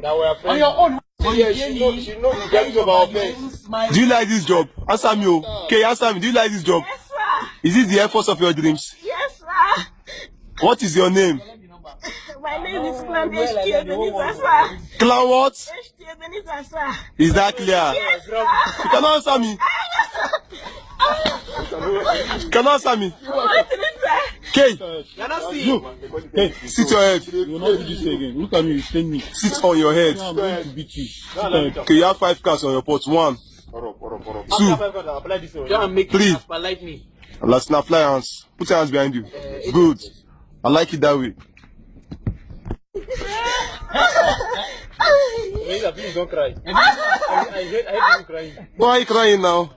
That we are friends. On your own. Yeah, she know you get job our offense. Do you like this job? Answer me, oh. Okay, answer me. Do you like this job? Yes, sir. Is this the Air Force of your dreams? Yes, sir. What is your name? My name is Clan HT Ebenezer, sir. Clan what? HT Ebenezer, sir. Is that clear? Yes, sir. You cannot answer me. You cannot answer me. What is it, sir? Okay. You're not seeing. Hey, sit your head. You will not do this again. Look at me, you stain me. Sit on your head. I'm going to beat you. Sit on it. Okay, you have 5 cards on your pot. 1, 2, 3. Like me. Last now, fly hands. Put your hands behind you. Good. I like it that way. Please don't cry. I hate you crying. Why are you crying now?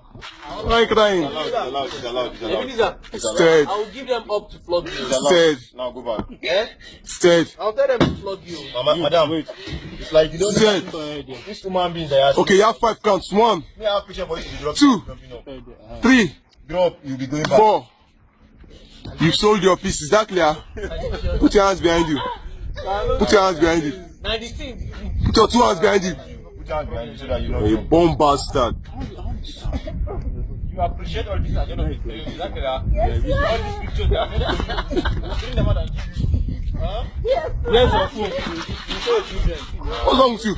Why are you crying? Ebenezer, Stead. I will give them up to flog you. Stead. Now go back. Eh? Stead. I'll tell them to flog you. Madam, wait. It's like you don't Stead. this human being that Okay, you have 5 counts. 1, me have picture for you to drop. 2, 3, Drop, you'll be going back. 4. You've sold your piece. Is that clear? Put your hands behind you. Put your hands behind you. Now the thing. Put your 2 hands behind you. Put your hands behind you so that you know. A bomb bastard. You appreciate all this at the end of the day. Is that clear? All these pictures that bring them out and give you. Huh? Yes, sir. Yes, of course. You show your children. What's wrong with you?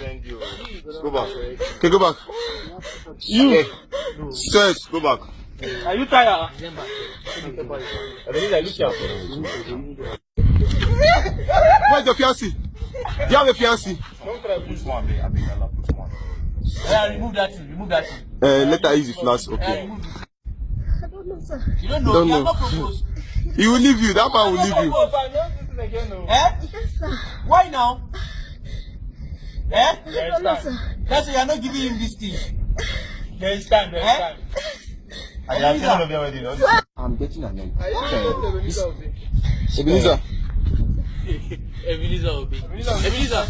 Go back. Okay, go back. You. Stead. Go back. Are you tired? Ebenezer, look here. Where's your fiancé? Do you have a fiancé? Don't try to push one, I think I'll push one. Yeah, remove that thing. Remove that thing. Let her use the flash. Yeah, Okay. remove it. I don't know, sir. You don't know. Don't You know. have not proposed. He will leave you. That man will leave you. Eh? Yes, sir. Why now? Eh? I don't know, sir. That's why you're not giving him this thing. There is time, there is Eh? time. I am telling you already, no? I'm getting annoyed. Ebenezer. Ebenezer. Ebenezer will be. Ebenezer.